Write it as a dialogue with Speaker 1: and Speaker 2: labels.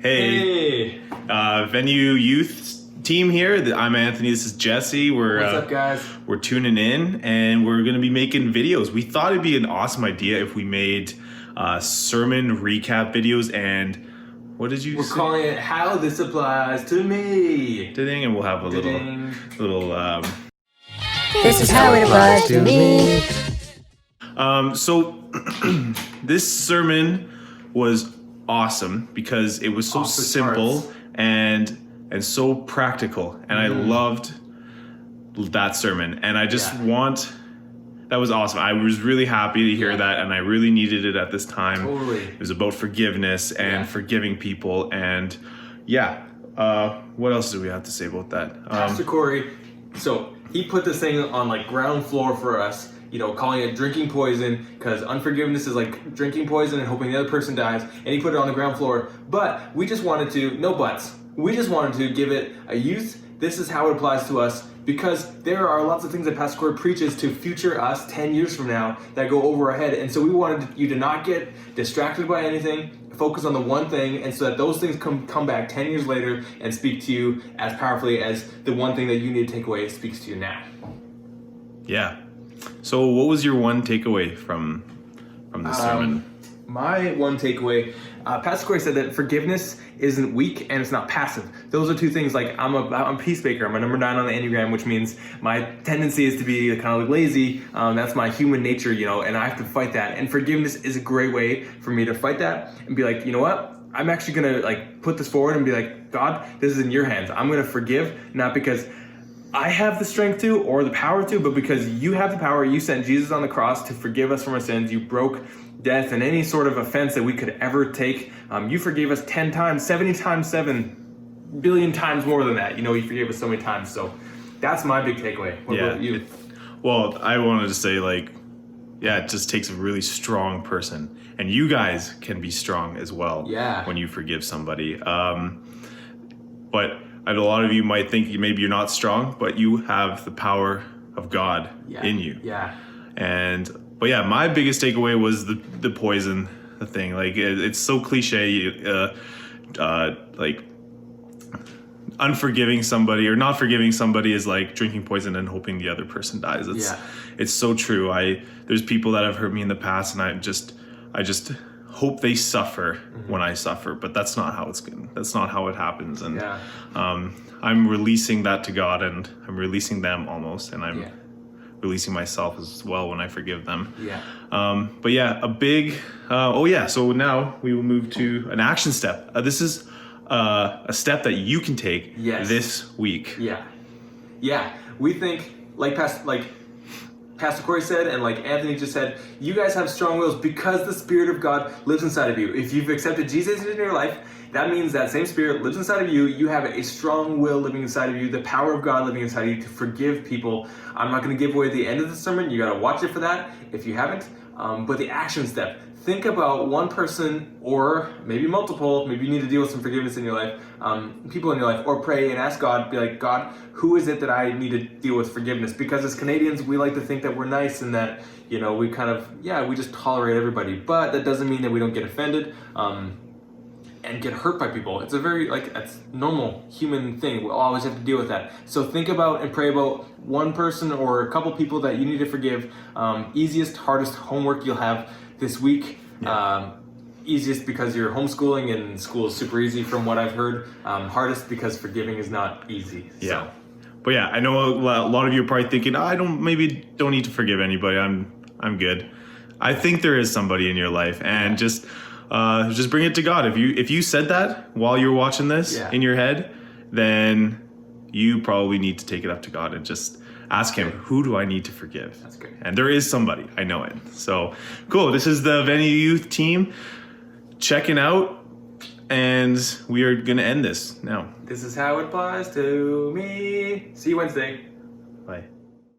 Speaker 1: Hey. Venue Youth team here. I'm Anthony. This is Jesse.
Speaker 2: What's up, guys?
Speaker 1: We're tuning in, and we're going to be making videos. We thought it'd be an awesome idea if we made sermon recap videos. And what did you say?
Speaker 2: We're calling it "How This Applies to Me."
Speaker 1: Ding, and we'll have a little.
Speaker 3: This is how it applies to me.
Speaker 1: So this sermon was awesome because it was so simple and so practical, and I loved that sermon, and I just that was awesome. I was really happy to hear that, and I really needed it at this time.
Speaker 2: Totally.
Speaker 1: It was about forgiveness and forgiving people, and what else do we have to say about that?
Speaker 2: Pastor Corey, so he put this thing on like ground floor for us, calling it drinking poison, because unforgiveness is like drinking poison and hoping the other person dies, and he put it on the ground floor. But we just wanted to, no buts, we just wanted to give it a youth. This is how it applies to us, because there are lots of things that Pastor Corey preaches to future us 10 years from now that go over our head. And so we wanted you to not get distracted by anything, focus on the one thing, and so that those things come back 10 years later and speak to you as powerfully as the one thing that you need to take away speaks to you now.
Speaker 1: Yeah. So what was your one takeaway from the sermon?
Speaker 2: My one takeaway, Pastor Corey said that forgiveness isn't weak and it's not passive. Those are two things. Like I'm a peacemaker. I'm a number 9 on the Enneagram, which means my tendency is to be kind of lazy. That's my human nature, and I have to fight that. And forgiveness is a great way for me to fight that and be like, you know what? I'm actually gonna put this forward and be like, God, this is in your hands. I'm gonna forgive, not because I have the strength to or the power to, but because you have the power. You sent Jesus on the cross to forgive us from our sins. You broke death and any sort of offense that we could ever take. You forgave us 10 times, 70 times 7 billion times more than that. You forgave us so many times. So that's my big takeaway. What about you?
Speaker 1: Well, I wanted to say it just takes a really strong person, and you guys can be strong as well when you forgive somebody. But a lot of you might think maybe you're not strong, but you have the power of God in you. Yeah. But my biggest takeaway was the poison, the thing. It's so cliche. Unforgiving somebody or not forgiving somebody is like drinking poison and hoping the other person dies. It's so true. There's people that have hurt me in the past, and I just hope they suffer when I suffer, but that's not how that's not how it happens. And I'm releasing that to God, and I'm releasing them almost, and I'm releasing myself as well when I forgive them. A big so now we will move to an action step. This is a step that you can take this week.
Speaker 2: We think like Pastor Corey said, and like Anthony just said, you guys have strong wills because the Spirit of God lives inside of you. If you've accepted Jesus into your life, that means that same Spirit lives inside of you. You have a strong will living inside of you, the power of God living inside of you to forgive people. I'm not going to give away the end of the sermon. You got to watch it for that if you haven't. But the action step, think about one person or maybe multiple, maybe you need to deal with some forgiveness in your life, people in your life, or pray and ask God, be like, God, who is it that I need to deal with forgiveness? Because as Canadians, we like to think that we're nice and that, we kind of, we just tolerate everybody. But that doesn't mean that we don't get offended and get hurt by people. It's a very, that's normal human thing. We'll always have to deal with that. So think about and pray about one person or a couple people that you need to forgive. Easiest, hardest homework you'll have this week. Easiest because you're homeschooling and school is super easy from what I've heard. Hardest because forgiving is not easy. So.
Speaker 1: But I know a lot of you are probably thinking, I don't need to forgive anybody. I'm good. I think there is somebody in your life, and just bring it to God. If you said that while you're watching this in your head, then you probably need to take it up to God and just ask him, who do I need to forgive?
Speaker 2: That's great.
Speaker 1: And there is somebody, I know it. So cool. This is the Venue Youth team checking out, and we are going to end this now.
Speaker 2: This is how it applies to me. See you Wednesday.
Speaker 1: Bye.